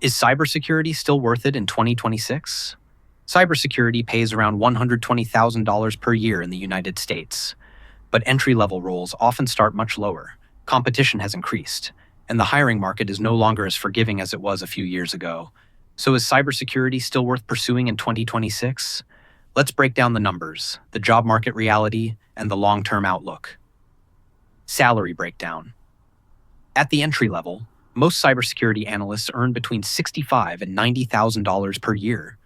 Is cybersecurity still worth it in 2026? Cybersecurity pays around $120,000 per year in the United States, but entry-level roles often start much lower. Competition has increased, and the hiring market is no longer as forgiving as it was a few years ago. So is cybersecurity still worth pursuing in 2026? Let's break down the numbers, the job market reality, and the long-term outlook. Salary breakdown. At the entry level, most cybersecurity analysts earn between $65,000 and $90,000 per year.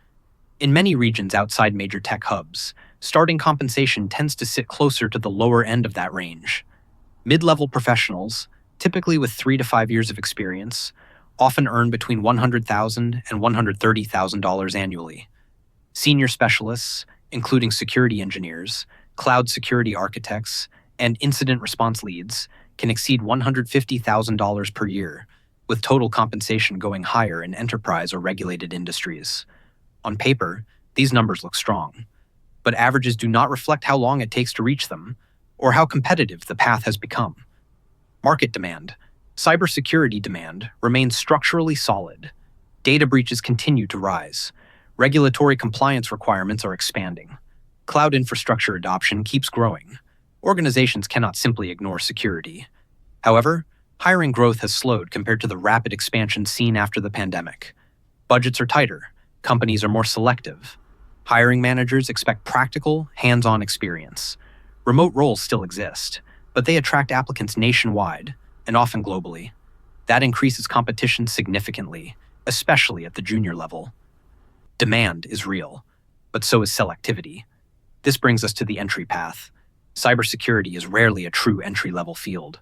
In many regions outside major tech hubs, starting compensation tends to sit closer to the lower end of that range. Mid-level professionals, typically with 3 to 5 years of experience, often earn between $100,000 and $130,000 annually. Senior specialists, including security engineers, cloud security architects, and incident response leads, can exceed $150,000 per year, with total compensation going higher in enterprise or regulated industries. On paper, these numbers look strong, but averages do not reflect how long it takes to reach them or how competitive the path has become. Market demand. Cybersecurity demand remains structurally solid. Data breaches continue to rise. Regulatory compliance requirements are expanding. Cloud infrastructure adoption keeps growing. Organizations cannot simply ignore security. However, hiring growth has slowed compared to the rapid expansion seen after the pandemic. Budgets are tighter. Companies are more selective. Hiring managers expect practical, hands-on experience. Remote roles still exist, but they attract applicants nationwide, and often globally. That increases competition significantly, especially at the junior level. Demand is real, but so is selectivity. This brings us to the entry path. Cybersecurity is rarely a true entry-level field.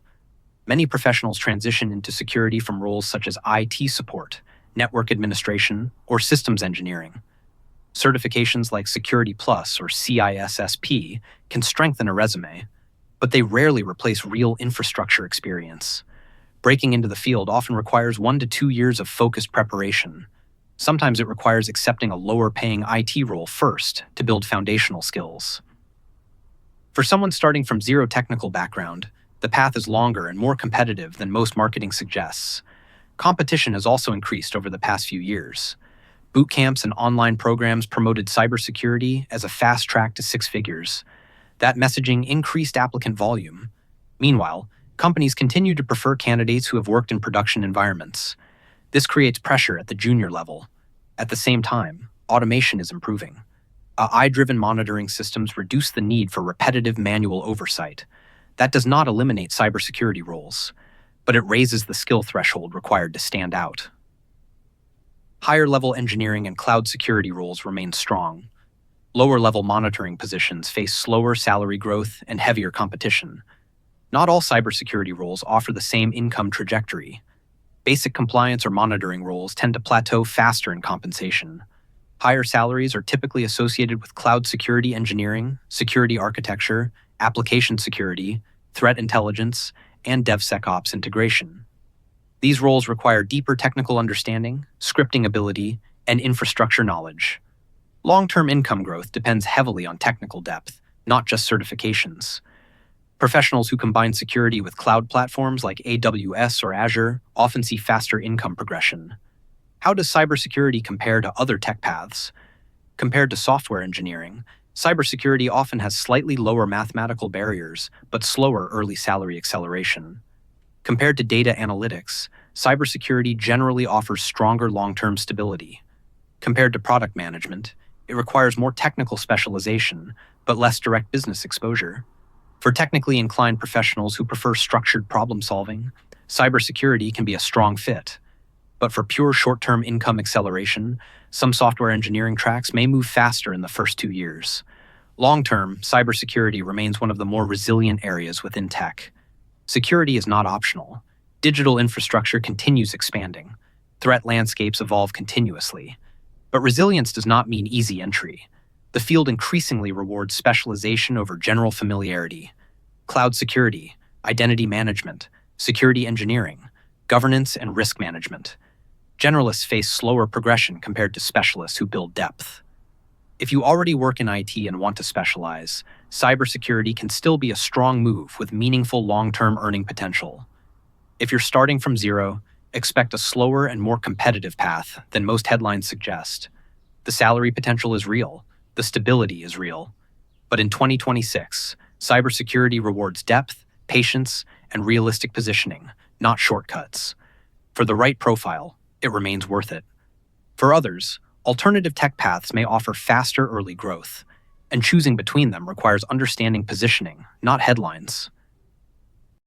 Many professionals transition into security from roles such as IT support, network administration, or systems engineering. Certifications like Security Plus or CISSP can strengthen a resume, but they rarely replace real infrastructure experience. Breaking into the field often requires 1 to 2 years of focused preparation. Sometimes it requires accepting a lower-paying IT role first to build foundational skills. For someone starting from zero technical background, the path is longer and more competitive than most marketing suggests. Competition has also increased over the past few years. Boot camps and online programs promoted cybersecurity as a fast track to 6 figures. That messaging increased applicant volume. Meanwhile, companies continue to prefer candidates who have worked in production environments. This creates pressure at the junior level. At the same time, automation is improving. AI-driven monitoring systems reduce the need for repetitive manual oversight. That does not eliminate cybersecurity roles, but it raises the skill threshold required to stand out. Higher-level engineering and cloud security roles remain strong. Lower-level monitoring positions face slower salary growth and heavier competition. Not all cybersecurity roles offer the same income trajectory. Basic compliance or monitoring roles tend to plateau faster in compensation. Higher salaries are typically associated with cloud security engineering, security architecture, application security, threat intelligence, and DevSecOps integration. These roles require deeper technical understanding, scripting ability, and infrastructure knowledge. Long-term income growth depends heavily on technical depth, not just certifications. Professionals who combine security with cloud platforms like AWS or Azure often see faster income progression. How does cybersecurity compare to other tech paths? Compared to software engineering, cybersecurity often has slightly lower mathematical barriers, but slower early salary acceleration. Compared to data analytics, cybersecurity generally offers stronger long-term stability. Compared to product management, it requires more technical specialization, but less direct business exposure. For technically inclined professionals who prefer structured problem-solving, cybersecurity can be a strong fit. But for pure short-term income acceleration, some software engineering tracks may move faster in the first 2 years. Long-term, cybersecurity remains one of the more resilient areas within tech. Security is not optional. Digital infrastructure continues expanding. Threat landscapes evolve continuously. But resilience does not mean easy entry. The field increasingly rewards specialization over general familiarity. Cloud security, identity management, security engineering, governance, and risk management. Generalists face slower progression compared to specialists who build depth. If you already work in IT and want to specialize, cybersecurity can still be a strong move with meaningful long-term earning potential. If you're starting from zero expect a slower and more competitive path than most headlines suggest. The salary potential is real, the stability is real. But in 2026, cybersecurity rewards depth, patience, and realistic positioning, not shortcuts. For the right profile, it remains worth it. For others, alternative tech paths may offer faster early growth, and choosing between them requires understanding positioning, not headlines.